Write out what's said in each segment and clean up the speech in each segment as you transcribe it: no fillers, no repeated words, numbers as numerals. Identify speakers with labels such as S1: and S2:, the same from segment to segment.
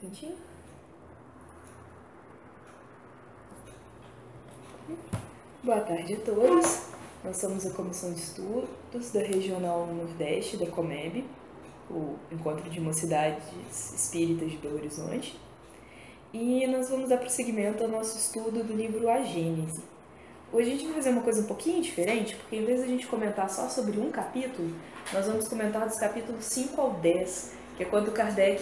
S1: Cantinho. Boa tarde a todos. Nós somos a Comissão de Estudos da Regional Nordeste da Comeb, o Encontro de Mocidades Espíritas de Belo Horizonte. E nós vamos dar prosseguimento ao nosso estudo do livro A Gênese. Hoje a gente vai fazer uma coisa um pouquinho diferente, porque em vez de a gente comentar só sobre um capítulo, nós vamos comentar dos capítulos 5 ao 10, que é quando Kardec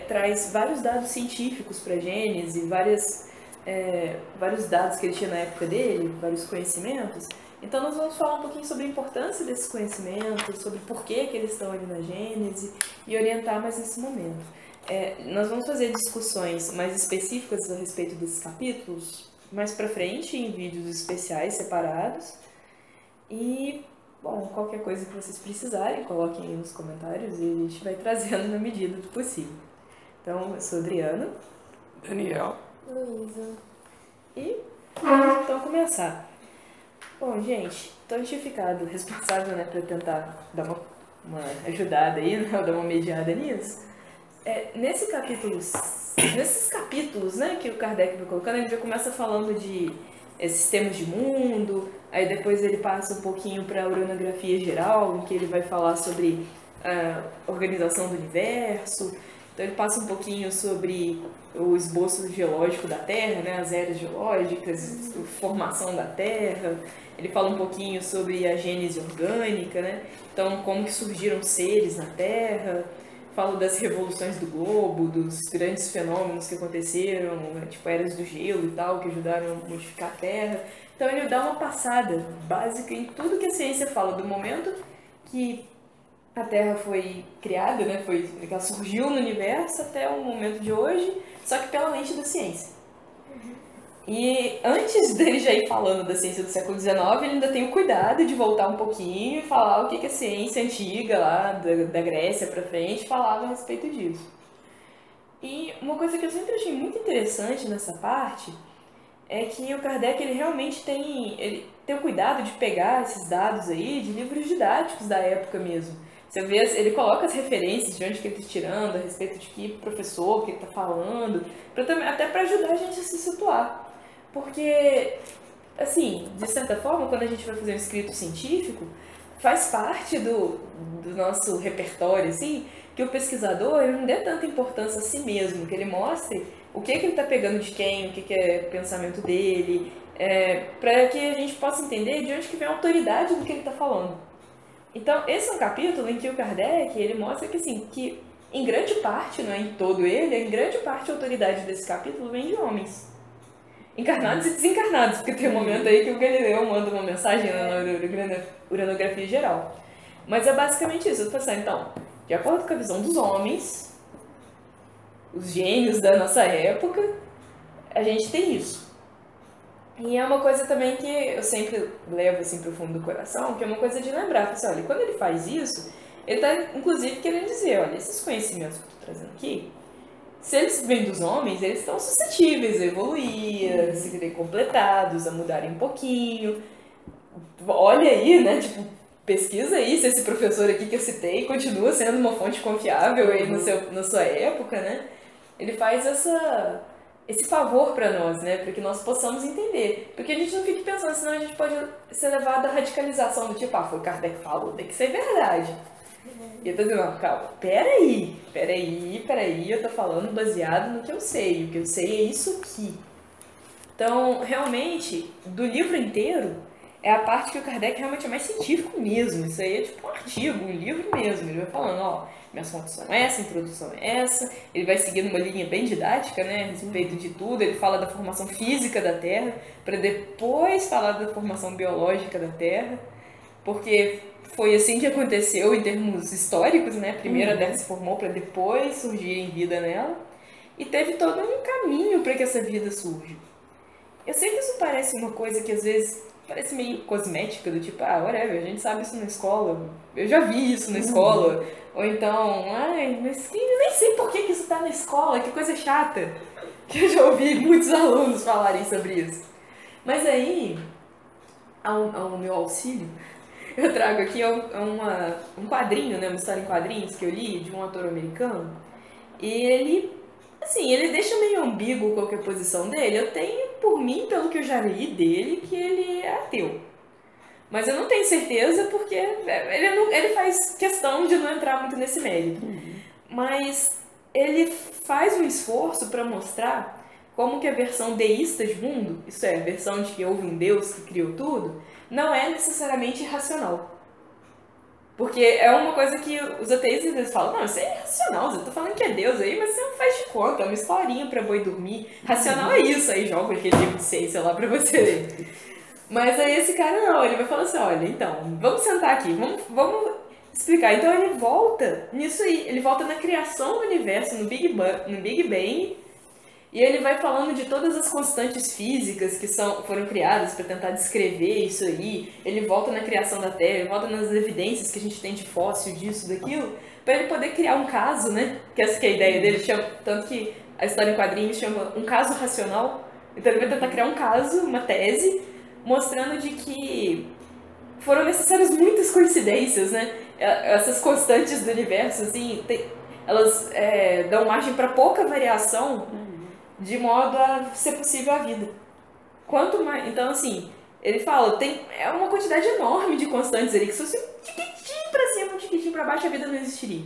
S1: traz vários dados científicos para a Gênese, vários dados que ele tinha na época dele, vários conhecimentos. Então nós vamos falar um pouquinho sobre a importância desses conhecimentos, sobre por que eles estão ali na Gênese e orientar mais nesse momento. Nós vamos fazer discussões mais específicas a respeito desses capítulos mais pra frente, em vídeos especiais separados. E, bom, qualquer coisa que vocês precisarem, coloquem aí nos comentários e a gente vai trazendo na medida do possível. Então, eu sou a Adriana.
S2: Daniel.
S1: Luísa. E vamos então começar. Bom, gente, então a gente tinha ficado responsável, né, pra tentar dar uma ajudada aí, né, dar uma mediada nisso. Nesses capítulos, né, que o Kardec vai colocando, ele já começa falando de sistemas de mundo, aí depois ele passa um pouquinho para a uranografia geral, em que ele vai falar sobre a organização do universo. Então ele passa um pouquinho sobre o esboço geológico da Terra, né, as eras geológicas, a formação da Terra. Ele fala um pouquinho sobre a gênese orgânica, né, então como que surgiram seres na Terra. Falo das revoluções do globo, dos grandes fenômenos que aconteceram, tipo eras do gelo e tal, que ajudaram a modificar a Terra. Então ele dá uma passada básica em tudo que a ciência fala, do momento que a Terra foi criada, né, que ela surgiu no universo até o momento de hoje, só que pela lente da ciência. E antes dele já ir falando da ciência do século XIX, ele ainda tem o cuidado de voltar um pouquinho e falar o que a ciência antiga lá da Grécia pra frente falava a respeito disso. E uma coisa que eu sempre achei muito interessante nessa parte é que o Kardec ele realmente tem o cuidado de pegar esses dados aí de livros didáticos da época mesmo. Você vê, ele coloca as referências de onde que ele está tirando, a respeito de que professor, o que ele está falando, até para ajudar a gente a se situar. Porque, assim, de certa forma, quando a gente vai fazer um escrito científico, faz parte do nosso repertório, assim, que o pesquisador ele não dê tanta importância a si mesmo, que ele mostre o que ele está pegando de quem, o que é o pensamento dele, para que a gente possa entender de onde que vem a autoridade do que ele está falando. Então, esse é um capítulo em que o Kardec ele mostra que, assim, que em grande parte, não é em todo ele, em grande parte a autoridade desse capítulo vem de homens. Encarnados e desencarnados, porque tem um momento aí que o Galileu manda uma mensagem na uranografia geral. Mas é basicamente isso. Eu falo assim, então, de acordo com a visão dos homens, os gênios da nossa época, a gente tem isso. E é uma coisa também que eu sempre levo assim pro fundo do coração, que é uma coisa de lembrar. Assim, olha, quando ele faz isso, ele está inclusive querendo dizer, olha, esses conhecimentos que eu estou trazendo aqui, se eles vêm dos homens, eles estão suscetíveis a evoluir, a serem completados, a mudarem um pouquinho. Olha aí, né? Tipo, pesquisa aí se esse professor aqui que eu citei continua sendo uma fonte confiável aí na sua época, né? Ele faz esse favor para nós, né? Para que nós possamos entender. Porque a gente não fique pensando, senão a gente pode ser levado à radicalização do tipo, foi o Kardec que falou, tem que ser verdade. E eu tô dizendo, não, calma, peraí, eu tô falando baseado no que eu sei. O que eu sei é isso aqui. Então, realmente, do livro inteiro, é a parte que o Kardec realmente é mais científico mesmo. Isso aí é tipo um artigo, um livro mesmo. Ele vai falando, ó, minhas fontes são essa, a introdução é essa. Ele vai seguindo uma linha bem didática, né, a respeito de tudo. Ele fala da formação física da Terra, para depois falar da formação biológica da Terra. Porque foi assim que aconteceu em termos históricos, né? Primeiro a Terra se formou para depois surgir em vida nela. E teve todo um caminho para que essa vida surja. Eu sei que isso parece uma coisa que às vezes parece meio cosmética, do tipo, whatever, a gente sabe isso na escola, eu já vi isso na escola. Ou então, mas nem sei por que isso tá na escola, que coisa chata. Que eu já ouvi muitos alunos falarem sobre isso. Mas aí, ao meu auxílio, eu trago aqui um quadrinho, né, uma história em quadrinhos que eu li de um autor americano. E ele Assim, ele deixa meio ambíguo qual que é a posição dele. Eu tenho, por mim, pelo que eu já li dele, que ele é ateu. Mas eu não tenho certeza porque ele faz questão de não entrar muito nesse mérito. Mas ele faz um esforço para mostrar como que a versão deísta de mundo, isso é, a versão de que houve um Deus que criou tudo, não é necessariamente racional. Porque é uma coisa que os ateístas eles falam, não, isso é irracional, você tá falando que é Deus aí, mas você não faz de conta, é uma historinha pra boi dormir. Racional é isso, aí joga aquele livro de ciência lá pra você ler. Mas aí esse cara não, ele vai falar assim, olha, então, vamos sentar aqui, vamos explicar. Então ele volta nisso aí, ele volta na criação do universo, no Big Bang, e ele vai falando de todas as constantes físicas que foram criadas para tentar descrever isso aí. Ele volta na criação da Terra, ele volta nas evidências que a gente tem de fóssil, disso, daquilo, para ele poder criar um caso, né? Que essa que é a ideia dele, tanto que a história em quadrinhos chama um caso racional. Então ele vai tentar criar um caso, uma tese, mostrando de que foram necessárias muitas coincidências, né? Essas constantes do universo, assim, elas dão margem para pouca variação de modo a ser possível a vida. Quanto mais... Então, assim, ele fala, é uma quantidade enorme de constantes ali, que se fosse um tiquitinho pra cima, um tiquitinho pra baixo, a vida não existiria.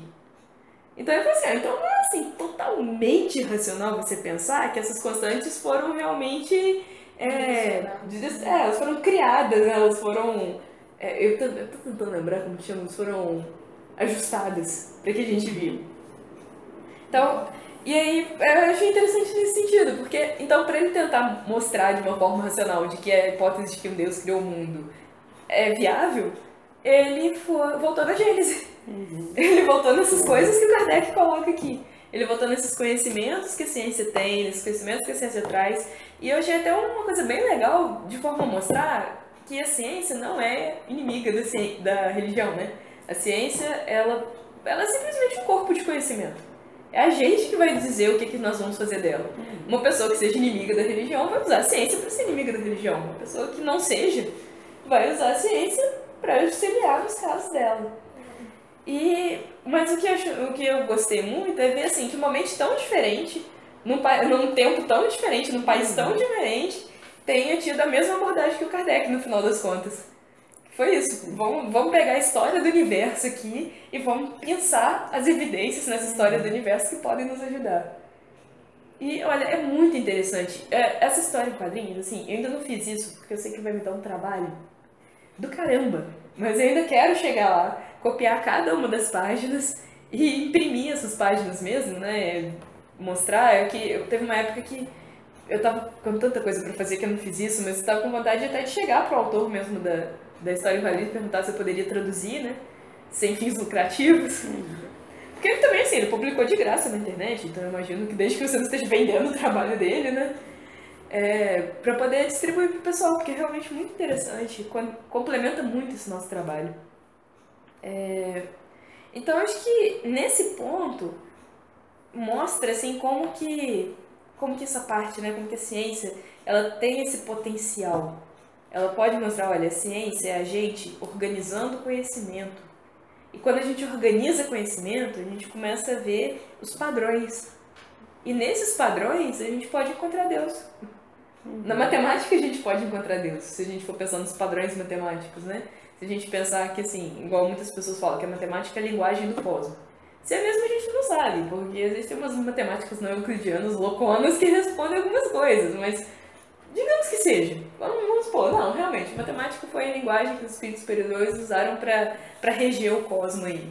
S1: Então ele fala assim, então não é assim, totalmente racional você pensar que essas constantes foram realmente... elas foram criadas, né? Elas foram... eu tô tentando lembrar como que chama, elas foram ajustadas para que a gente viu. Então, e aí eu achei interessante nesse sentido, porque, então, para ele tentar mostrar de uma forma racional de que a hipótese de que um Deus criou o mundo é viável, ele voltou na Gênese. Ele voltou nessas coisas que o Kardec coloca aqui. Ele voltou nesses conhecimentos que a ciência tem, nesses conhecimentos que a ciência traz. E eu achei até uma coisa bem legal de forma a mostrar que a ciência não é inimiga da religião, né? A ciência, ela é simplesmente um corpo de conhecimento. É a gente que vai dizer o que nós vamos fazer dela. Uma pessoa que seja inimiga da religião vai usar a ciência para ser inimiga da religião. Uma pessoa que não seja vai usar a ciência para auxiliar nos casos dela. Mas o que eu gostei muito é ver assim, que uma mente tão diferente, num tempo tão diferente, num país tão diferente, tenha tido a mesma abordagem que o Kardec no final das contas. Foi isso. Vamos pegar a história do universo aqui e vamos pensar as evidências nessa história do universo que podem nos ajudar. E, olha, é muito interessante. Essa história em quadrinhos, assim, eu ainda não fiz isso porque eu sei que vai me dar um trabalho do caramba. Mas eu ainda quero chegar lá, copiar cada uma das páginas e imprimir essas páginas mesmo, né? Mostrar que teve uma época que eu tava com tanta coisa pra fazer que eu não fiz isso, mas eu tava com vontade até de chegar pro autor mesmo da história em quadrinhos e perguntar se eu poderia traduzir, né? Sem fins lucrativos. Porque ele também, assim, ele publicou de graça na internet, então eu imagino que desde que você não esteja vendendo o trabalho dele, né? Pra poder distribuir pro pessoal, porque é realmente muito interessante, complementa muito esse nosso trabalho. Então acho que nesse ponto mostra, assim, como que essa parte, né, como que a ciência, ela tem esse potencial. Ela pode mostrar, olha, a ciência é a gente organizando conhecimento. E quando a gente organiza conhecimento, a gente começa a ver os padrões. E nesses padrões, a gente pode encontrar Deus. Na matemática, a gente pode encontrar Deus, se a gente for pensando nos padrões matemáticos, né? Se a gente pensar que, assim, igual muitas pessoas falam, que a matemática é a linguagem do cosmos. Se é mesmo, a gente não sabe, porque existem umas matemáticas não euclidianas louconas que respondem algumas coisas, mas digamos que seja. Vamos supor, não, realmente, matemática foi a linguagem que os espíritos superiores usaram para reger o cosmos aí.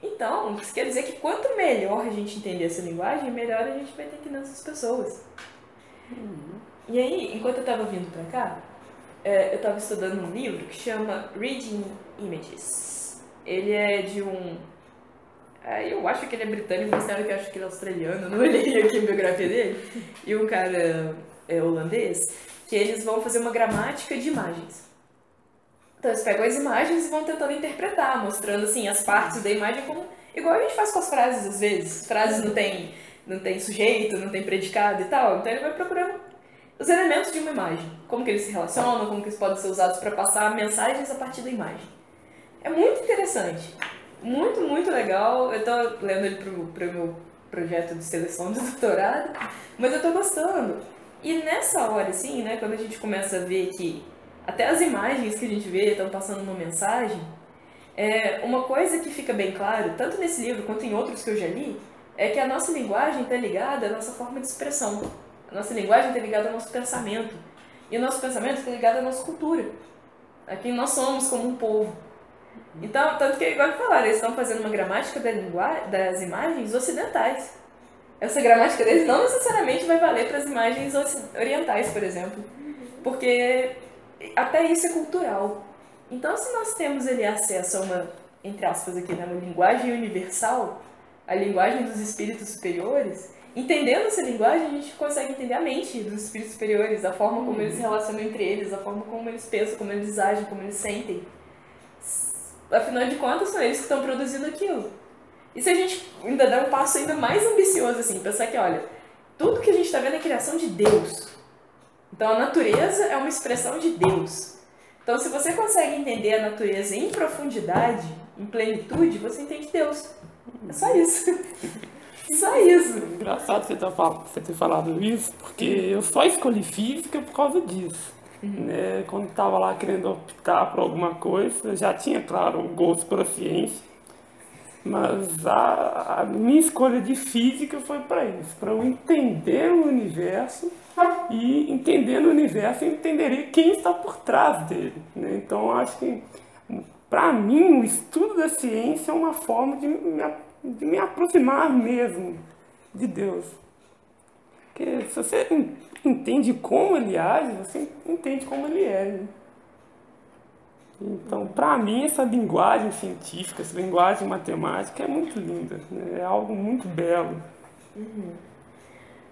S1: Então, isso quer dizer que quanto melhor a gente entender essa linguagem, melhor a gente vai ter que entender essas pessoas. E aí, enquanto eu estava vindo para cá, eu estava estudando um livro que chama Reading Images. Ele é de um... eu acho que ele é britânico, mas eu acho que ele é australiano, não olhei aqui a biografia dele. E um cara holandês, que eles vão fazer uma gramática de imagens. Então eles pegam as imagens e vão tentando interpretar, mostrando assim as partes da imagem como igual a gente faz com as frases às vezes. As frases não tem sujeito, não tem predicado e tal. Então ele vai procurando os elementos de uma imagem, como que eles se relacionam, como que eles podem ser usados para passar mensagens a partir da imagem. É muito interessante, muito, muito legal. Eu tô lendo ele pro meu projeto de seleção de doutorado, mas eu tô gostando. E nessa hora, assim, né, quando a gente começa a ver que até as imagens que a gente vê estão passando uma mensagem, uma coisa que fica bem claro, tanto nesse livro quanto em outros que eu já li, é que a nossa linguagem está ligada à nossa forma de expressão. A nossa linguagem está ligada ao nosso pensamento. E o nosso pensamento está ligado à nossa cultura, a quem nós somos como um povo. Então, tanto que, igual que falaram, eles estão fazendo uma gramática das imagens ocidentais. Essa gramática deles não necessariamente vai valer para as imagens orientais, por exemplo. Porque até isso é cultural. Então, se nós temos ali acesso a uma, entre aspas aqui, né, uma linguagem universal, a linguagem dos espíritos superiores, entendendo essa linguagem, a gente consegue entender a mente dos espíritos superiores, a forma como eles se relacionam entre eles, a forma como eles pensam, como eles agem, como eles sentem. Afinal de contas, são eles que estão produzindo aquilo. E se a gente ainda der um passo ainda mais ambicioso, assim, pensar que, olha, tudo que a gente está vendo é criação de Deus. Então, a natureza é uma expressão de Deus. Então, se você consegue entender a natureza em profundidade, em plenitude, você entende Deus. É só isso. Só isso.
S2: Engraçado você ter falado isso, porque eu só escolhi física por causa disso. Né? Quando estava lá querendo optar por alguma coisa, eu já tinha, claro, um gosto pela ciência, mas a minha escolha de física foi para isso, para eu entender o universo, e entendendo o universo eu entenderia quem está por trás dele. Né? Então, acho que, para mim, o estudo da ciência é uma forma de me aproximar mesmo de Deus. Porque se você entende como ele age, você entende como ele é. Né? Então, para mim, essa linguagem científica, essa linguagem matemática é muito linda. Né? É algo muito belo.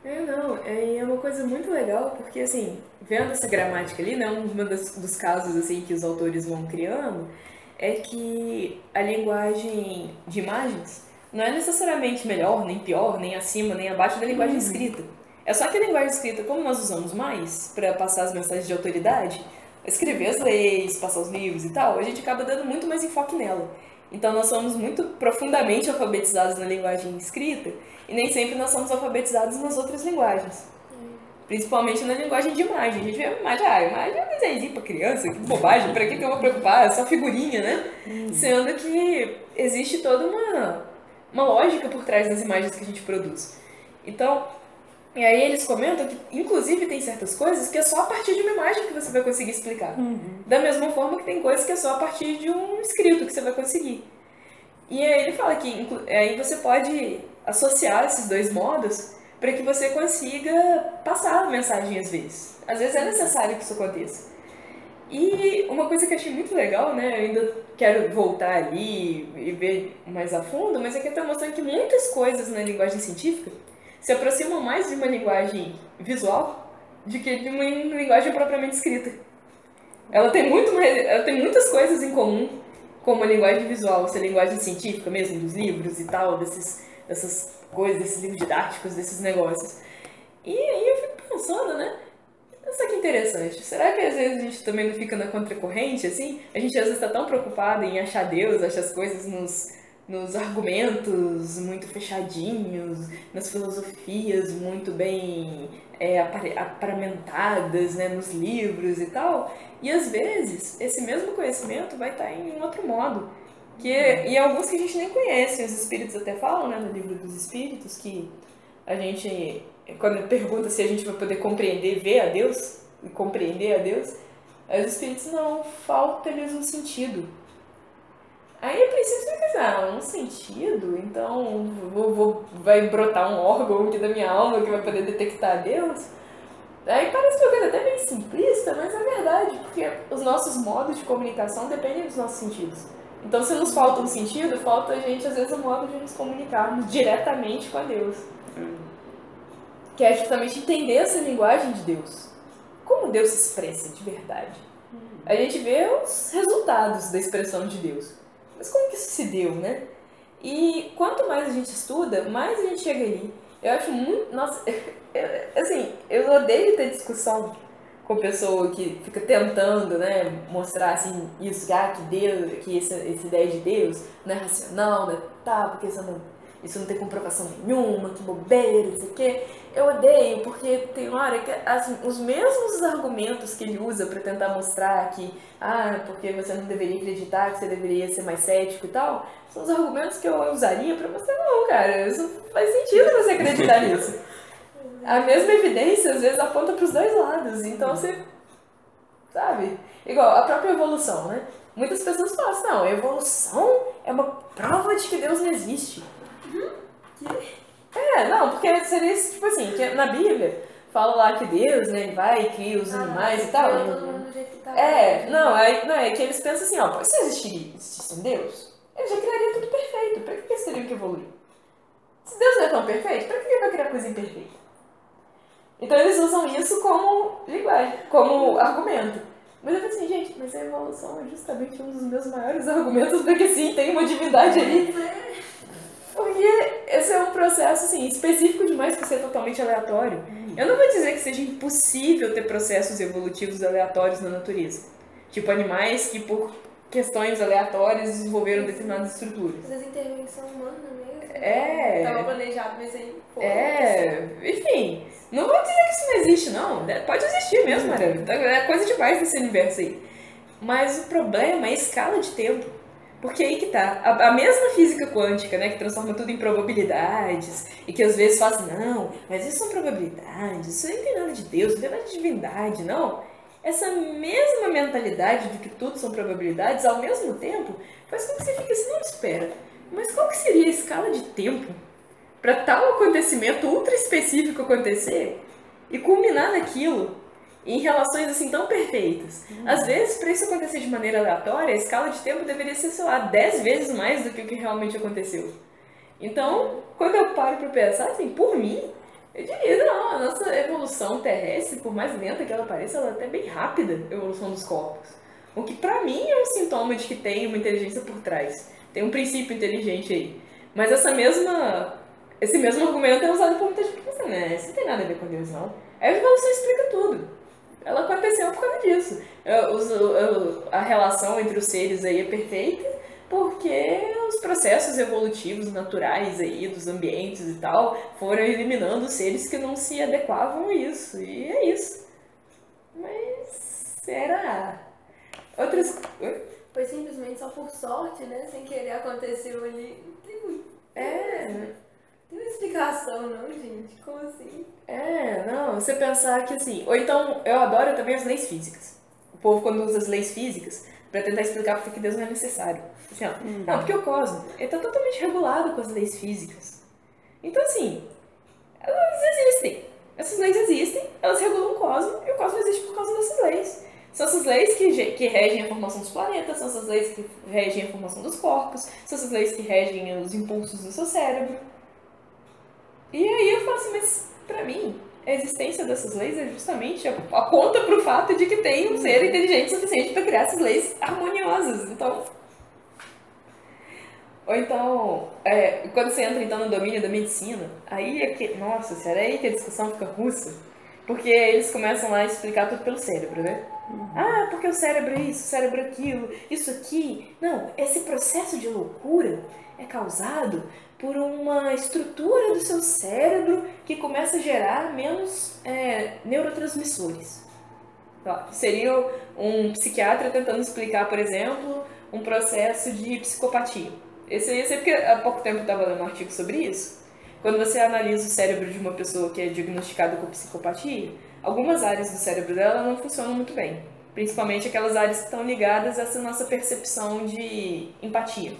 S1: É uma coisa muito legal, porque, assim, vendo essa gramática ali, né, dos casos, assim, que os autores vão criando, é que a linguagem de imagens não é necessariamente melhor, nem pior, nem acima, nem abaixo da linguagem escrita. É só que a linguagem escrita, como nós usamos mais para passar as mensagens de autoridade, escrever as leis, passar os livros e tal, a gente acaba dando muito mais enfoque nela. Então nós somos muito profundamente alfabetizados na linguagem escrita e nem sempre nós somos alfabetizados nas outras linguagens. Principalmente na linguagem de imagem. A gente vê imagem é um desenho pra criança, que bobagem, pra que eu vou preocupar? É só figurinha, né? Sendo que existe toda uma lógica por trás das imagens que a gente produz. Então, e aí eles comentam que, inclusive, tem certas coisas que é só a partir de uma imagem que você vai conseguir explicar. Da mesma forma que tem coisas que é só a partir de um escrito que você vai conseguir. E aí ele fala que aí você pode associar esses dois modos para que você consiga passar a mensagem às vezes. Às vezes é necessário que isso aconteça. E uma coisa que eu achei muito legal, né, eu ainda quero voltar ali e ver mais a fundo, mas é que está mostrando que muitas coisas na linguagem científica se aproximam mais de uma linguagem visual do que de uma linguagem propriamente escrita. Ela tem muitas coisas em comum com uma linguagem visual, essa linguagem científica mesmo, dos livros e tal, dessas coisas, desses livros didáticos, desses negócios. E aí eu fico pensando, né? Isso que interessante. Será que às vezes a gente também não fica na contracorrente, assim? A gente às vezes está tão preocupado em achar Deus, achar as coisas nos argumentos muito fechadinhos, nas filosofias muito bem aparamentadas, né, nos livros e tal. E às vezes esse mesmo conhecimento vai estar em outro modo. E alguns que a gente nem conhece. Os espíritos até falam, né, no livro dos espíritos, que a gente, quando pergunta se a gente vai poder compreender, ver a Deus, e compreender a Deus, os espíritos não, falta-lhes um sentido. Aí a princípio você vai pensar, um sentido? Então vai brotar um órgão aqui da minha alma que vai poder detectar Deus? Aí parece uma coisa até bem simplista, mas é verdade, porque os nossos modos de comunicação dependem dos nossos sentidos. Então se nos falta um sentido, falta a gente às vezes um modo de nos comunicarmos diretamente com a Deus. Que é justamente entender essa linguagem de Deus. Como Deus se expressa de verdade. A gente vê os resultados da expressão de Deus. Mas como que isso se deu, né? E quanto mais a gente estuda, mais a gente chega ali. Eu acho muito... Nossa, assim, eu odeio ter discussão com pessoa que fica tentando, né, mostrar, assim, isso, que Deus, que essa ideia de Deus não é racional, né? Tá, porque você não... isso não tem comprovação nenhuma, que bobeira, não sei o quê. Eu odeio, porque tem hora que os mesmos argumentos que ele usa pra tentar mostrar que, porque você não deveria acreditar, que você deveria ser mais cético e tal, são os argumentos que eu usaria pra você, não, cara, isso não faz sentido você acreditar nisso. A mesma evidência, às vezes, aponta pros dois lados, então você, sabe? Igual a própria evolução, né? Muitas pessoas falam assim, não, a evolução é uma prova de que Deus não existe. Não, porque seria tipo assim, que na Bíblia fala lá que Deus, né, vai e cria os animais e tal.
S3: Todo mundo do jeito que tá.
S1: Não, é que eles pensam assim, ó, se existisse um Deus, ele já criaria tudo perfeito, pra que eles teriam que evoluir? Se Deus não é tão perfeito, pra que ele vai criar coisa imperfeita? Então eles usam isso como linguagem, como argumento. Mas eu falei assim, gente, mas a evolução é justamente um dos meus maiores argumentos para que sim, tem uma divindade ali. Porque esse é um processo assim, específico demais para ser totalmente aleatório. Eu não vou dizer que seja impossível ter processos evolutivos aleatórios na natureza. Tipo animais que por questões aleatórias desenvolveram determinadas estruturas.
S3: Às vezes intervenção humana mesmo.
S1: Tava
S3: planejado, mas aí
S1: enfim, não vou dizer que isso não existe, não. Pode existir mesmo, é coisa demais desse universo aí. Mas o problema é a escala de tempo. Porque aí que tá, a mesma física quântica, né, que transforma tudo em probabilidades, e que às vezes faz, não, mas isso são probabilidades, isso aí não tem nada de Deus, não tem nada de divindade, não. Essa mesma mentalidade de que tudo são probabilidades, ao mesmo tempo, faz com que você fique assim, não, espera, mas qual que seria a escala de tempo para tal acontecimento ultra específico acontecer e culminar naquilo em relações assim tão perfeitas? Às vezes, para isso acontecer de maneira aleatória, a escala de tempo deveria ser, sei lá, 10 vezes mais do que o que realmente aconteceu. Então, quando eu paro para pensar, assim, por mim, eu diria, não, a nossa evolução terrestre, por mais lenta que ela pareça, ela é até bem rápida, a evolução dos corpos. O que pra mim é um sintoma de que tem uma inteligência por trás. Tem um princípio inteligente aí. Mas esse mesmo argumento é usado por muita gente que pensa, né, isso não tem nada a ver com Deus, não. Aí a evolução explica tudo. Ela aconteceu por causa disso. A relação entre os seres aí é perfeita porque os processos evolutivos naturais aí dos ambientes e tal foram eliminando os seres que não se adequavam a isso. E é isso. Mas será? Outras...
S3: Foi simplesmente só por sorte, né? Sem querer aconteceu ali. Não tem uma explicação, não, gente. Como assim?
S1: Não, você pensar que assim... Ou então, eu adoro também as leis físicas. O povo, quando usa as leis físicas, pra tentar explicar por que Deus não é necessário. Assim, não, porque o cosmos, ele tá totalmente regulado com as leis físicas. Então, assim, elas existem. Essas leis existem, elas regulam o cosmos, e o cosmos existe por causa dessas leis. São essas leis que regem a formação dos planetas, são essas leis que regem a formação dos corpos, são essas leis que regem os impulsos do seu cérebro. E aí eu falo assim, mas pra mim, a existência dessas leis é justamente aponta pro fato de que tem um ser inteligente o suficiente para criar essas leis harmoniosas. Então... Ou então, quando você entra então no domínio da medicina, aí é que, nossa, sério, aí que a discussão fica russa. Porque eles começam lá a explicar tudo pelo cérebro, né? Porque o cérebro é isso, o cérebro é aquilo, isso aqui. Não, esse processo de loucura é causado por uma estrutura do seu cérebro que começa a gerar menos neurotransmissores. Seria um psiquiatra tentando explicar, por exemplo, um processo de psicopatia. Esse aí eu sei porque há pouco tempo eu estava lendo um artigo sobre isso. Quando você analisa o cérebro de uma pessoa que é diagnosticada com psicopatia, algumas áreas do cérebro dela não funcionam muito bem. Principalmente aquelas áreas que estão ligadas a essa nossa percepção de empatia.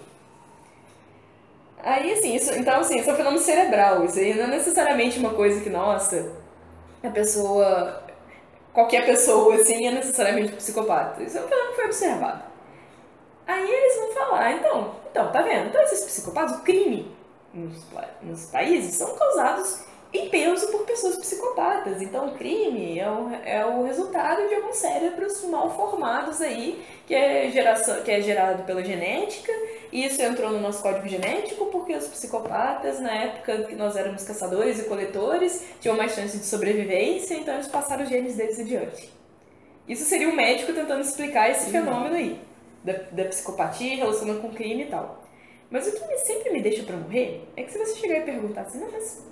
S1: Aí, assim, isso é um fenômeno cerebral. Isso aí não é necessariamente uma coisa que, nossa, qualquer pessoa, assim, é necessariamente psicopata. Isso é um fenômeno que foi observado. Aí eles vão falar, então, tá vendo? Então esses psicopatas, o crime nos países são causados em peso por pessoas psicopatas. Então o crime é o resultado de alguns cérebros mal formados aí, que é gerado pela genética, e isso entrou no nosso código genético porque os psicopatas, na época que nós éramos caçadores e coletores, tinham mais chance de sobrevivência, então eles passaram os genes deles adiante. Isso seria um médico tentando explicar esse fenômeno aí, da psicopatia relacionada com crime e tal. Mas o que sempre me deixa pra morrer é que se você chegar e perguntar assim, não, mas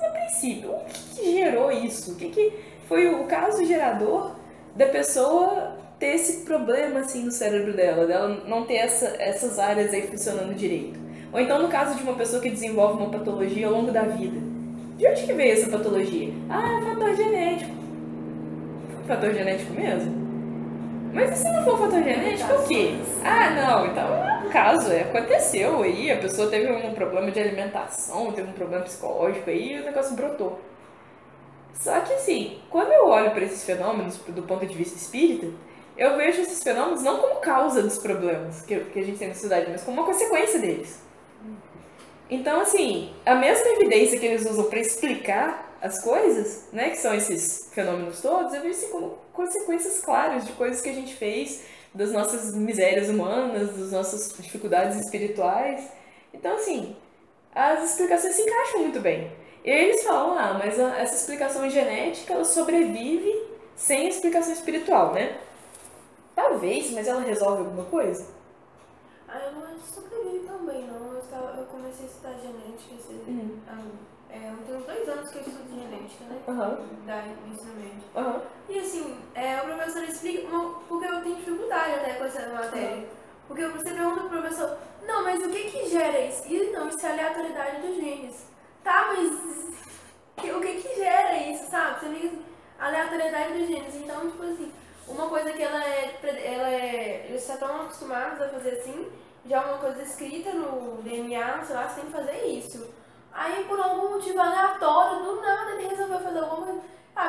S1: a princípio, o que gerou isso? O que foi o caso gerador da pessoa ter esse problema assim no cérebro dela não ter essas áreas aí funcionando direito? Ou então no caso de uma pessoa que desenvolve uma patologia ao longo da vida. De onde que veio essa patologia? Ah, fator genético. Fator genético mesmo? Mas e se não for fator genético, o quê? Ah, não, então é um caso, aconteceu aí, a pessoa teve um problema de alimentação, teve um problema psicológico aí e o negócio brotou. Só que assim, quando eu olho para esses fenômenos do ponto de vista espírita, eu vejo esses fenômenos não como causa dos problemas que a gente tem na sociedade, mas como uma consequência deles. Então, assim, a mesma evidência que eles usam para explicar as coisas, né, que são esses fenômenos todos, eu vejo assim como consequências claras de coisas que a gente fez, das nossas misérias humanas, das nossas dificuldades espirituais. Então, assim, as explicações se encaixam muito bem. E aí eles falam, mas essa explicação genética, ela sobrevive sem a explicação espiritual, né? Talvez, mas ela resolve alguma coisa?
S3: Eu não acho que sobrevive também, não. Eu comecei a estudar genética eu tenho 2 anos que eu estudo genética, né? Da ensino médio. E assim, o professor explica, porque eu tenho dificuldade até com essa matéria. Porque você pergunta pro professor, não, mas o que gera isso? E não, isso é a aleatoriedade dos genes. Tá, mas o que gera isso, sabe? Você fica assim, aleatoriedade dos genes. Então, tipo assim, uma coisa que eles já estão acostumados a fazer assim, já uma coisa escrita no DNA, sei lá, você tem que fazer isso. Aí, por algum motivo aleatório, do nada ele resolveu fazer alguma coisa.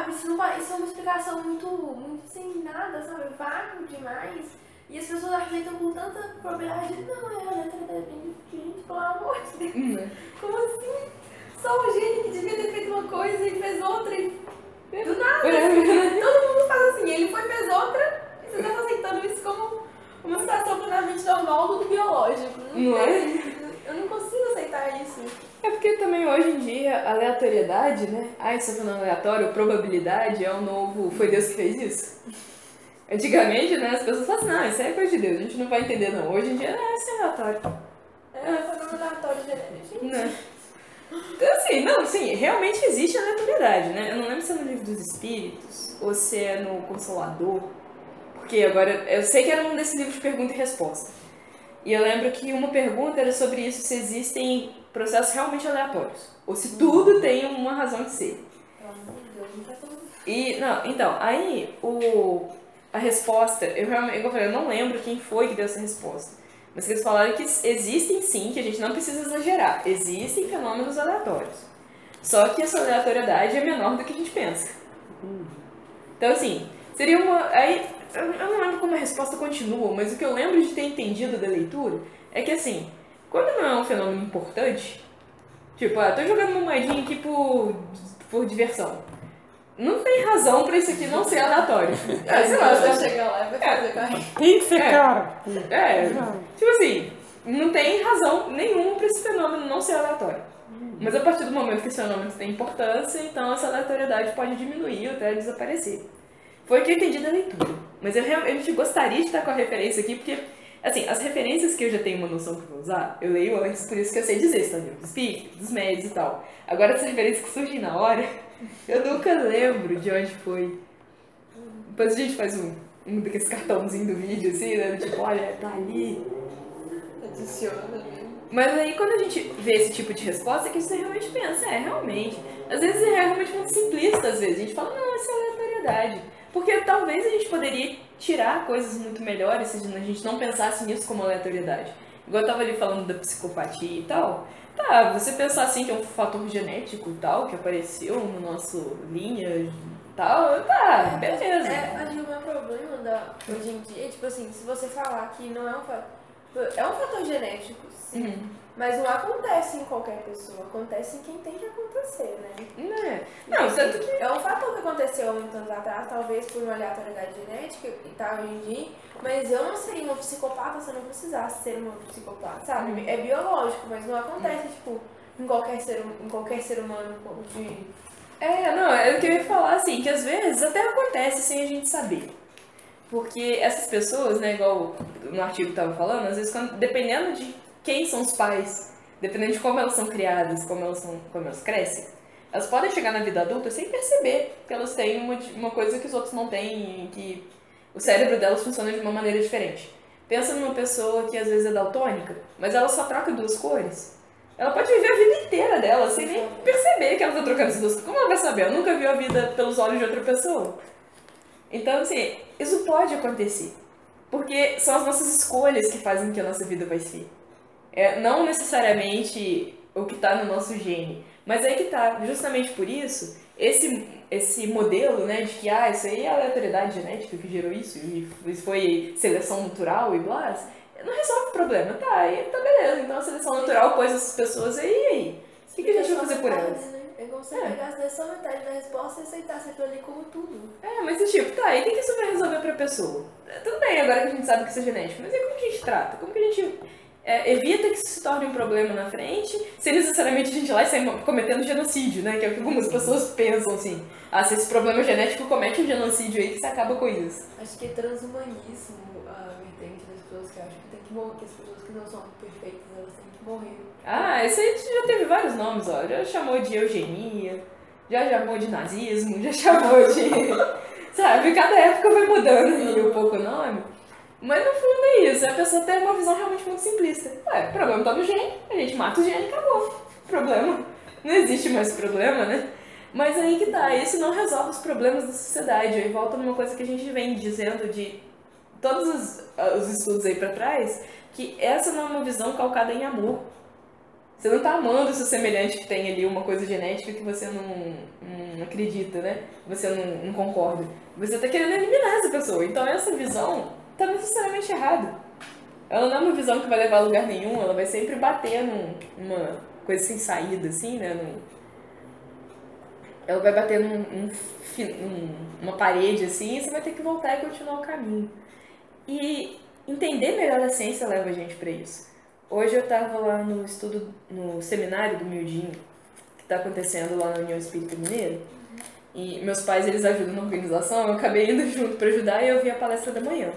S3: Isso é uma explicação muito sem nada, sabe? Vago demais. E as pessoas acreditam com tanta probabilidade. Não, é a letra da gente, pelo amor de Deus. Como assim? Só o gênio que devia ter feito uma coisa e fez outra e... Do nada, assim, todo mundo faz assim. Ele foi e fez outra e você tá aceitando isso como uma situação plenamente normal do biológico.
S1: Não é?
S3: Eu não consigo aceitar isso.
S1: É porque também hoje em dia, aleatoriedade, né? Isso é falando aleatório, probabilidade é o novo... Foi Deus que fez isso? Antigamente, né, as pessoas falam assim, isso é coisa de Deus, a gente não vai entender não. Hoje em dia, isso é aleatório.
S3: Foi um aleatório genético.
S1: Não. Então assim, não, sim, realmente existe aleatoriedade, né? Eu não lembro se é no Livro dos Espíritos ou se é no Consolador. Porque agora, eu sei que era um desses livros de pergunta e resposta. E eu lembro que uma pergunta era sobre isso, se existem processos realmente aleatórios. Ou se tudo tem uma razão de ser. E, não, então, aí, a resposta, eu não lembro quem foi que deu essa resposta. Mas eles falaram que existem sim, que a gente não precisa exagerar. Existem fenômenos aleatórios. Só que essa aleatoriedade é menor do que a gente pensa. Então, assim, seria uma... Aí, eu não lembro como a resposta continua, mas o que eu lembro de ter entendido da leitura é que, assim, quando não é um fenômeno importante, tipo, tô jogando uma moedinha aqui por diversão. Não tem razão pra isso aqui não ser aleatório.
S3: Sei lá, se eu chegar lá e vai fazer com a gente.
S2: Tem que ser, cara.
S1: Tipo assim, não tem razão nenhuma pra esse fenômeno não ser aleatório. Mas a partir do momento que esse fenômeno tem importância, então essa aleatoriedade pode diminuir ou até desaparecer. Foi o que eu entendi da leitura. Mas eu realmente gostaria de estar com a referência aqui, porque, assim, as referências que eu já tenho uma noção que vou usar, eu leio antes, por isso que eu sei dizer, está livro dos espíritos, dos médios e tal. Agora, essas referências que surgem na hora, eu nunca lembro de onde foi. Depois a gente faz um daqueles cartãozinhos do vídeo, assim, né? Tipo, olha, tá ali.
S3: Adiciona mesmo.
S1: Mas aí quando a gente vê esse tipo de resposta, é que você realmente pensa, realmente. Às vezes é realmente muito simplista, às vezes. A gente fala, não, isso é aleatoriedade. Porque talvez a gente poderia tirar coisas muito melhores se a gente não pensasse nisso como aleatoriedade. Igual eu tava ali falando da psicopatia e tal. Tá, você pensar assim que é um fator genético e tal, que apareceu no nosso linha e tal, tá, beleza.
S3: Acho que o meu problema hoje em dia, tipo assim, se você falar que não é um fator... É um fator genético, sim. Mas não acontece em qualquer pessoa, acontece em quem tem que acontecer, né?
S1: Não, tanto que...
S3: É um fator que aconteceu há muitos anos atrás, talvez por uma aleatoriedade genética e tal, hoje em dia, mas eu não seria uma psicopata se eu não precisasse ser uma psicopata, sabe? É biológico, mas não acontece, tipo, em qualquer ser humano de...
S1: Não, é o que eu ia falar, assim, que às vezes até acontece sem a gente saber. Porque essas pessoas, né, igual no artigo que tava falando, às vezes, dependendo de quem são os pais, dependendo de como elas são criadas, como elas crescem, elas podem chegar na vida adulta sem perceber que elas têm uma coisa que os outros não têm, que o cérebro delas funciona de uma maneira diferente. Pensa numa pessoa que às vezes é daltônica, mas ela só troca 2 cores. Ela pode viver a vida inteira dela sem nem perceber que ela está trocando essas 2 cores. Como ela vai saber? Ela nunca viu a vida pelos olhos de outra pessoa. Então, assim, isso pode acontecer. Porque são as nossas escolhas que fazem que a nossa vida vai ser. Não necessariamente o que está no nosso gene. Mas aí que tá, justamente por isso, esse modelo, né, de que isso aí é a aleatoriedade genética que gerou isso, e foi seleção natural e blá, não resolve o problema. Tá beleza, então a seleção natural pôs essas pessoas aí, e aí? O que a gente vai fazer por elas?
S3: Né? É como se você pegasse só metade da resposta e aceitasse aquilo ali como tudo.
S1: Mas tipo, e o que isso vai resolver pra pessoa? Tudo bem, agora que a gente sabe que isso é genético, mas e como que a gente trata? Como que a gente evita que isso se torne um problema na frente, sem necessariamente a gente ir lá e sair cometendo genocídio, né? Que é o que algumas pessoas pensam, assim. Se esse problema genético comete um genocídio aí, que você acaba com isso.
S3: Acho que é transhumanismo a vertente das pessoas que acham que tem que morrer, que as pessoas que não são perfeitas, elas têm que morrer.
S1: Esse aí já teve vários nomes, ó. Já chamou de eugenia, já chamou de nazismo, já chamou de... Sabe, cada época vai mudando aí um pouco o nome. Mas no fundo é isso, a pessoa tem uma visão realmente muito simplista. O problema tá no gene, a gente mata o gene e acabou. Problema. Não existe mais problema, né? Mas aí que tá, isso não resolve os problemas da sociedade. Aí volta numa coisa que a gente vem dizendo de todos os estudos aí pra trás, que essa não é uma visão calcada em amor. Você não tá amando o seu semelhante que tem ali uma coisa genética que você não acredita, né? Você não concorda. Você tá querendo eliminar essa pessoa. Então essa visão tá necessariamente errada. Ela não é uma visão que vai levar a lugar nenhum, ela vai sempre bater numa coisa sem saída, assim, né? Ela vai bater numa parede, assim, e você vai ter que voltar e continuar o caminho. E entender melhor a ciência leva a gente pra isso. Hoje eu tava lá no seminário do Mildinho, que tá acontecendo lá na União Espírita Mineira, e meus pais, eles ajudam na organização, eu acabei indo junto pra ajudar e eu vi a palestra da manhã.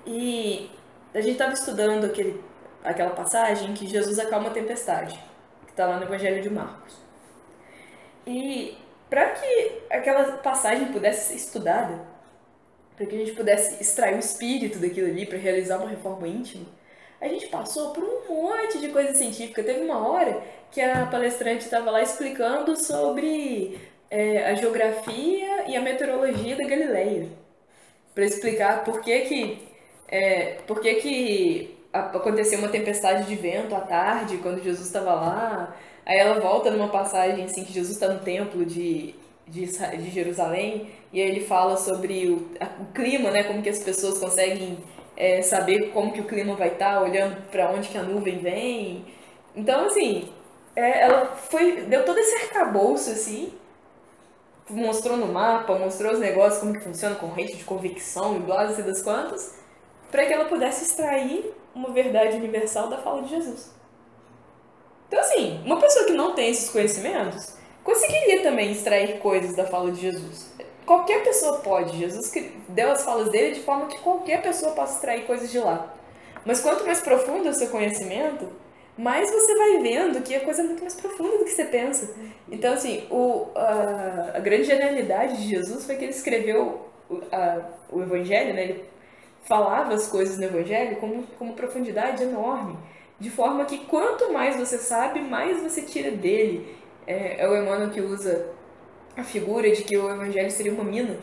S1: E a gente estava estudando aquela passagem que Jesus acalma a tempestade, que está lá no Evangelho de Marcos. E para que aquela passagem pudesse ser estudada, para que a gente pudesse extrair o espírito daquilo ali para realizar uma reforma íntima, a gente passou por um monte de coisa científica. Teve uma hora que a palestrante estava lá explicando sobre a geografia e a meteorologia da Galileia, para explicar por que aconteceu uma tempestade de vento à tarde, quando Jesus estava lá. Aí ela volta numa passagem assim, que Jesus está no templo de Jerusalém, e aí ele fala sobre o clima, né, como que as pessoas conseguem saber como que o clima vai estar, olhando para onde que a nuvem vem. Então, assim, ela deu todo esse arcabouço, assim, mostrou no mapa, mostrou os negócios, como que funciona, corrente de convecção e blá, não sei das quantas, para que ela pudesse extrair uma verdade universal da fala de Jesus. Então, assim, uma pessoa que não tem esses conhecimentos conseguiria também extrair coisas da fala de Jesus. Qualquer pessoa pode. Jesus deu as falas dele de forma que qualquer pessoa possa extrair coisas de lá. Mas quanto mais profundo é o seu conhecimento, mais você vai vendo que a coisa é muito mais profunda do que você pensa. Então, assim, a grande genialidade de Jesus foi que ele escreveu o Evangelho, né? Ele falava as coisas no Evangelho com uma profundidade enorme, de forma que quanto mais você sabe, mais você tira dele. É o Emmanuel que usa a figura de que o Evangelho seria uma mina,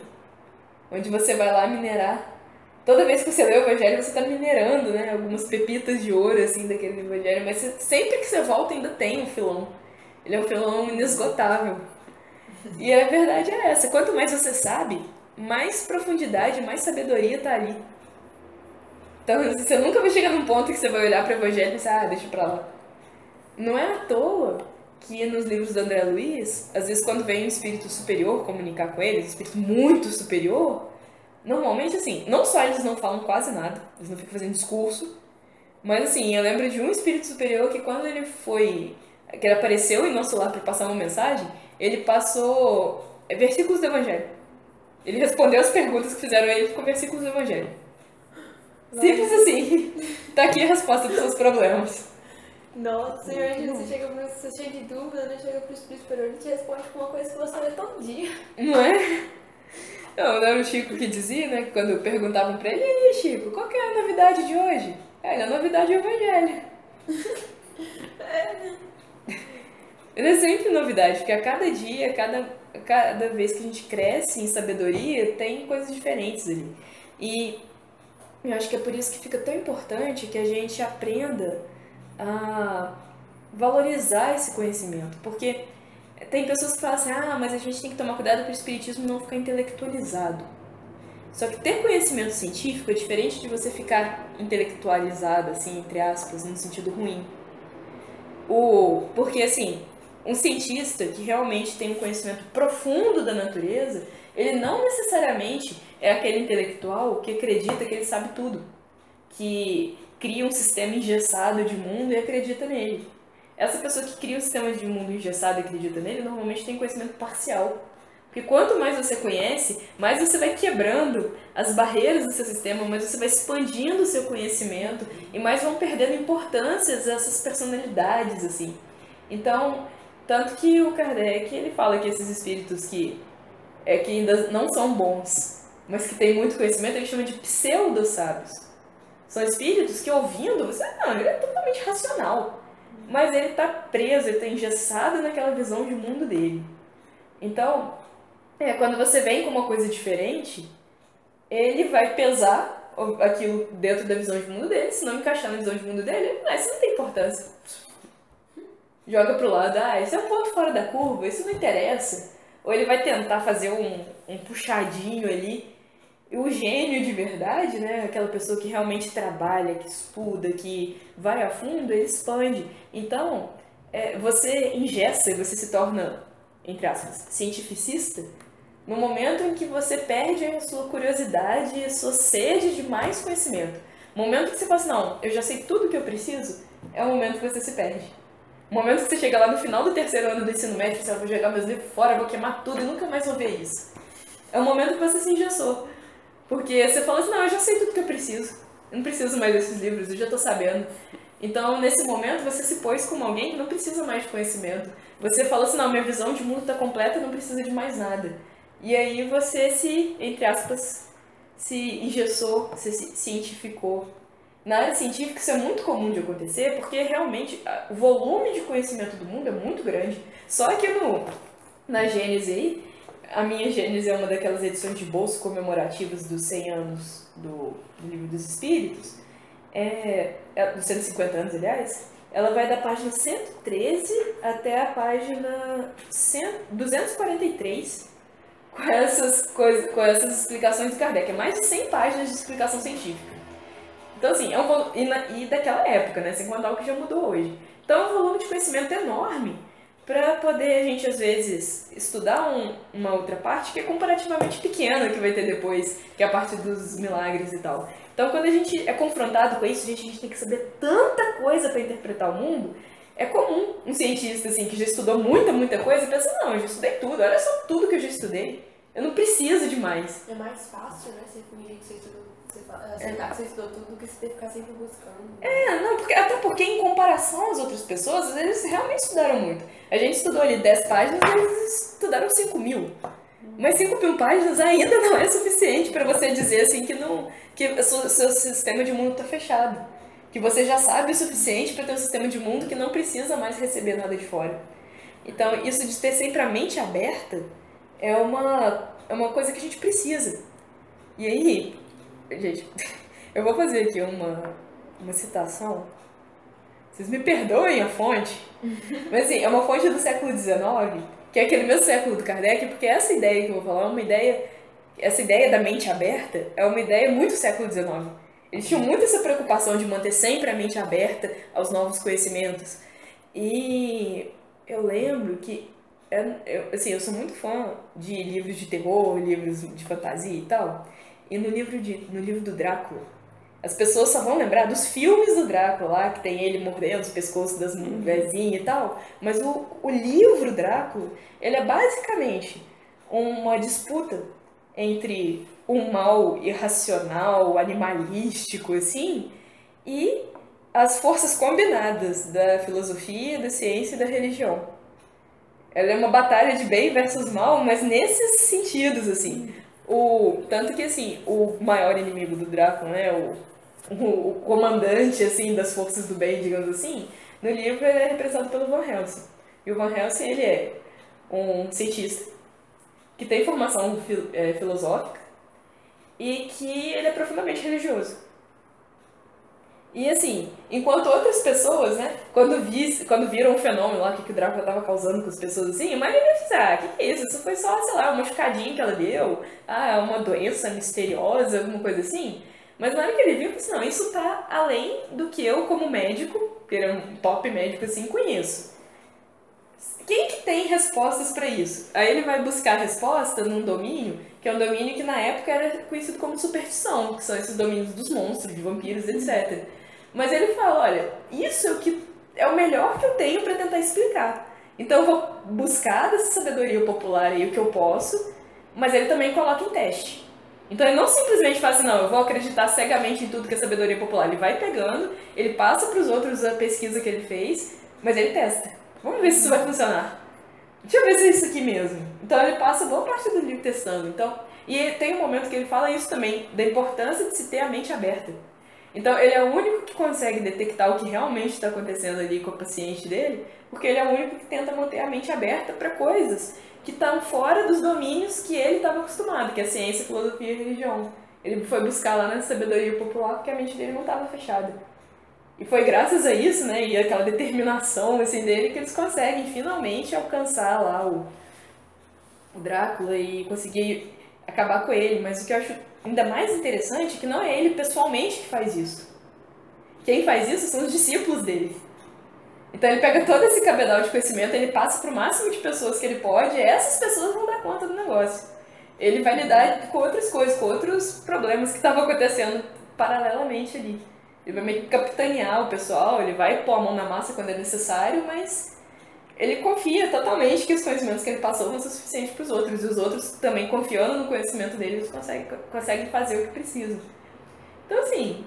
S1: onde você vai lá minerar. Toda vez que você lê o Evangelho, você está minerando, né, algumas pepitas de ouro assim, daquele Evangelho, mas sempre que você volta ainda tem um filão. Ele é um filão inesgotável. E a verdade é essa, quanto mais você sabe, mais profundidade, mais sabedoria está ali. Então você nunca vai chegar num ponto que você vai olhar para o Evangelho e pensar, deixa pra lá. Não é à toa que nos livros do André Luiz, às vezes quando vem um espírito superior comunicar com eles, um espírito muito superior, normalmente assim, não só eles não falam quase nada, eles não ficam fazendo discurso, mas assim, eu lembro de um espírito superior que quando que ele apareceu em nosso lar para passar uma mensagem, ele passou versículos do Evangelho. Ele respondeu as perguntas que fizeram a ele com versículos do Evangelho. Simples assim. Tá aqui a resposta dos seus problemas.
S3: Nossa, imagina, você é cheio de dúvida, né? Chega pro Espírito Superior e te responde com uma coisa que você lê todo dia.
S1: Não é? Não era o Chico que dizia, né? Quando perguntavam pra ele, e aí, Chico, qual que é a novidade de hoje? A novidade é o Evangelho. É sempre novidade, porque a cada dia, cada vez que a gente cresce em sabedoria, tem coisas diferentes ali. E eu acho que é por isso que fica tão importante que a gente aprenda a valorizar esse conhecimento. Porque tem pessoas que falam assim, mas a gente tem que tomar cuidado para o espiritismo não ficar intelectualizado. Só que ter conhecimento científico é diferente de você ficar intelectualizado, assim, entre aspas, no sentido ruim. Porque, assim, um cientista que realmente tem um conhecimento profundo da natureza, ele não necessariamente é aquele intelectual que acredita que ele sabe tudo, que cria um sistema engessado de mundo e acredita nele. Essa pessoa que cria um sistema de mundo engessado e acredita nele, normalmente tem conhecimento parcial. Porque quanto mais você conhece, mais você vai quebrando as barreiras do seu sistema, mais você vai expandindo o seu conhecimento e mais vão perdendo importância essas personalidades, assim. Então, tanto que o Kardec, ele fala que esses espíritos que ainda não são bons, mas que têm muito conhecimento, ele chama de pseudo-sábios. São espíritos que ouvindo, você ele é totalmente racional. Mas ele está preso, ele está engessado naquela visão de mundo dele. Então, quando você vem com uma coisa diferente, ele vai pesar aquilo dentro da visão de mundo dele. Se não encaixar na visão de mundo dele, isso não tem importância. Joga pro lado, esse é um ponto fora da curva, isso não interessa. Ou ele vai tentar fazer um puxadinho ali. E o gênio de verdade, né, aquela pessoa que realmente trabalha, que estuda, que vai a fundo, ele expande. Então, você engessa e você se torna, entre aspas, cientificista no momento em que você perde a sua curiosidade, a sua sede de mais conhecimento. No momento que você fala assim, não, eu já sei tudo o que eu preciso, é o momento que você se perde. O momento que você chega lá no final do 3º ano do ensino médio, você vai jogar meus livros fora, vou queimar tudo e nunca mais vou ver isso. É o momento que você se engessou. Porque você fala assim, não, eu já sei tudo que eu preciso. Eu não preciso mais desses livros, eu já estou sabendo. Então, nesse momento, você se pôs como alguém que não precisa mais de conhecimento. Você falou assim, não, minha visão de mundo está completa, não precisa de mais nada. E aí você se, entre aspas, se engessou, se cientificou. Na área científica isso é muito comum de acontecer, porque realmente o volume de conhecimento do mundo é muito grande. Só que na Gênese aí, a minha Gênese é uma daquelas edições de bolso comemorativas dos 100 anos do Livro dos Espíritos, dos 150 anos, aliás, ela vai da página 113 até a página 243, com essas explicações de Kardec. É mais de 100 páginas de explicação científica. Então, assim, e daquela época, né? Sem contar o que já mudou hoje. Então, é um volume de conhecimento enorme para poder a gente, às vezes, estudar uma outra parte que é comparativamente pequena que vai ter depois, que é a parte dos milagres e tal. Então, quando a gente é confrontado com isso, a gente tem que saber tanta coisa para interpretar o mundo. É comum um cientista, assim, que já estudou muita coisa e pensa, não, eu já estudei tudo, olha só tudo que eu já estudei. Eu não preciso de mais.
S3: É mais fácil, né? Você fingir que você estudou, aceitar que você estudou tudo do que você ficar sempre buscando.
S1: Até porque em comparação às outras pessoas, eles realmente estudaram muito. A gente estudou ali 10 páginas e eles estudaram 5.000. Mas 5.000 páginas ainda não é suficiente para você dizer assim que o seu sistema de mundo está fechado. Que você já sabe o suficiente para ter um sistema de mundo que não precisa mais receber nada de fora. Então, isso de ter sempre a mente aberta é uma coisa que a gente precisa. E aí, gente, eu vou fazer aqui uma citação. Vocês me perdoem a fonte, mas assim, é uma fonte do século XIX, que é aquele mesmo século do Kardec, porque essa ideia que eu vou falar essa ideia da mente aberta é uma ideia muito século XIX. Eles tinham muito essa preocupação de manter sempre a mente aberta aos novos conhecimentos. E eu lembro que eu sou muito fã de livros de terror, livros de fantasia e tal. E no livro do Drácula, as pessoas só vão lembrar dos filmes do Drácula lá, que tem ele mordendo os pescoços das mulherzinhas e tal. Mas o livro Drácula, ele é basicamente uma disputa entre um mal irracional, animalístico, assim, e as forças combinadas da filosofia, da ciência e da religião. Ela é uma batalha de bem versus mal, mas nesses sentidos, assim. Tanto que, assim, o maior inimigo do Drácula, né, o comandante, assim, das forças do bem, digamos assim, no livro ele é representado pelo Van Helsing. E o Van Helsing, ele é um cientista que tem formação filosófica e que ele é profundamente religioso. E assim, enquanto outras pessoas, né, quando viram o fenômeno lá, que o Drácula estava causando com as pessoas assim, a maioria pensa, que é isso? Isso foi só, sei lá, uma machucadinha que ela deu, uma doença misteriosa, alguma coisa assim. Mas na hora que ele viu, ele falou assim, não, isso tá além do que eu como médico, que ele é um top médico assim, conheço. Quem que tem respostas para isso? Aí ele vai buscar a resposta num domínio, que é um domínio que na época era conhecido como superstição, que são esses domínios dos monstros, de vampiros, etc. Mas ele fala, olha, isso é o que é o melhor que eu tenho para tentar explicar. Então eu vou buscar dessa sabedoria popular aí o que eu posso, mas ele também coloca em teste. Então ele não simplesmente fala assim, não, eu vou acreditar cegamente em tudo que é sabedoria popular. Ele vai pegando, ele passa para os outros a pesquisa que ele fez, mas ele testa. Vamos ver se isso vai funcionar. Deixa eu ver se é isso aqui mesmo. Então ele passa boa parte do livro testando. Então, e tem um momento que ele fala isso também, da importância de se ter a mente aberta. Então ele é o único que consegue detectar o que realmente está acontecendo ali com o paciente dele, porque ele é o único que tenta manter a mente aberta para coisas que estão fora dos domínios que ele estava acostumado, que é a ciência, filosofia e religião. Ele foi buscar lá na sabedoria popular porque a mente dele não estava fechada. E foi graças a isso, né, e aquela determinação assim, dele, que eles conseguem finalmente alcançar lá o Drácula e conseguir acabar com ele. Mas o que eu acho ainda mais interessante é que não é ele pessoalmente que faz isso. Quem faz isso são os discípulos dele. Então ele pega todo esse cabedal de conhecimento, ele passa para o máximo de pessoas que ele pode, e essas pessoas vão dar conta do negócio. Ele vai lidar com outras coisas, com outros problemas que estavam acontecendo paralelamente ali. Ele vai meio que capitanear o pessoal, ele vai pôr a mão na massa quando é necessário, mas ele confia totalmente que os conhecimentos que ele passou vão ser suficientes para os outros. E os outros, também confiando no conhecimento dele, eles conseguem fazer o que precisam. Então, assim,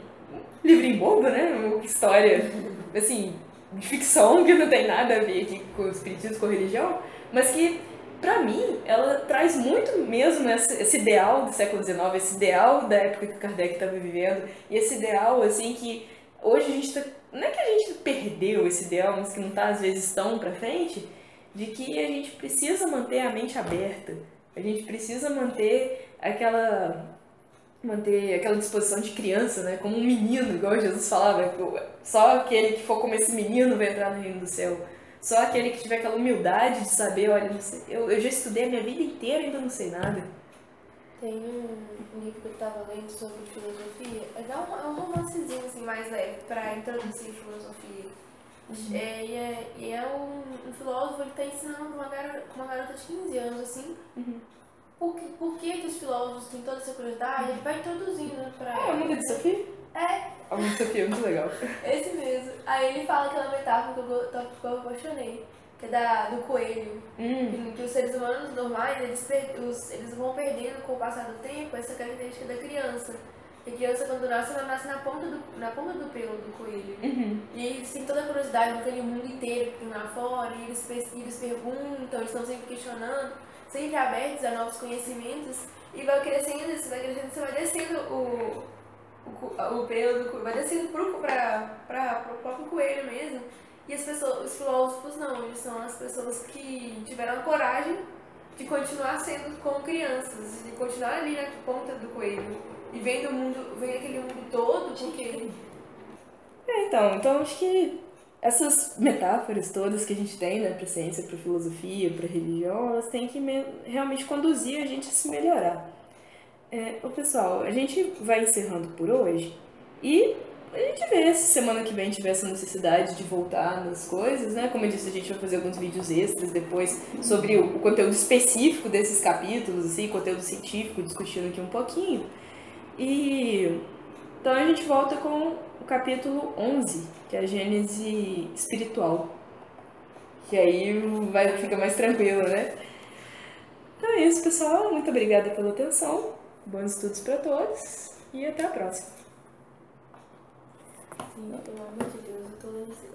S1: livrinho bobo, né? Uma história, assim, de ficção, que não tem nada a ver aqui com o espiritismo, com a religião, mas que, pra mim, ela traz muito mesmo esse ideal do século XIX, esse ideal da época que Kardec estava vivendo, e esse ideal, assim, que hoje a gente tá... Não é que a gente perdeu esse ideal, mas que não tá, às vezes, tão pra frente, de que a gente precisa manter a mente aberta, a gente precisa manter aquela disposição de criança, né? Como um menino, igual Jesus falava, só aquele que for como esse menino vai entrar no reino do céu. Só aquele que tiver aquela humildade de saber, olha, eu já estudei a minha vida inteira e ainda não sei nada.
S3: Tem um livro que eu estava lendo sobre filosofia, é um romancezinho assim, mais leve, para introduzir filosofia. E é um filósofo, ele está ensinando uma garota de 15 anos, assim, por que os filósofos têm toda essa curiosidade, ele vai introduzindo pra ela.
S1: É o Mundo de Sofia?
S3: É.
S1: O Mundo de Sofia é muito legal.
S3: Esse mesmo. Aí ele fala aquela metáfora que eu apaixonei, que é do coelho. Que os seres humanos normais, eles vão perdendo com o passar do tempo essa característica da criança. A criança, quando nasce, ela nasce na ponta do pelo do coelho. E eles têm toda a curiosidade daquele mundo inteiro que tem lá fora, e eles perguntam, eles estão sempre questionando, sempre abertos a novos conhecimentos, e vai crescendo, você vai descendo o pelo do coelho, vai descendo para o próprio coelho mesmo. E os filósofos não, eles são as pessoas que tiveram a coragem de continuar sendo como crianças, de continuar ali na ponta do coelho, e vendo aquele mundo todo, porque...
S1: Então acho que essas metáforas todas que a gente tem, né, para ciência, para filosofia, para religião, elas têm que realmente conduzir a gente a se melhorar. Pessoal, a gente vai encerrando por hoje e a gente vê se semana que vem tiver essa necessidade de voltar nas coisas, né? Como eu disse, a gente vai fazer alguns vídeos extras depois sobre o conteúdo específico desses capítulos, assim, conteúdo científico, discutindo aqui um pouquinho. Então a gente volta com o capítulo 11, que é a Gênese espiritual. Que aí fica mais tranquilo, né? Então é isso, pessoal. Muito obrigada pela atenção. Bons estudos para todos e até a próxima.
S3: Sim, pelo amor de Deus, eu tô lendo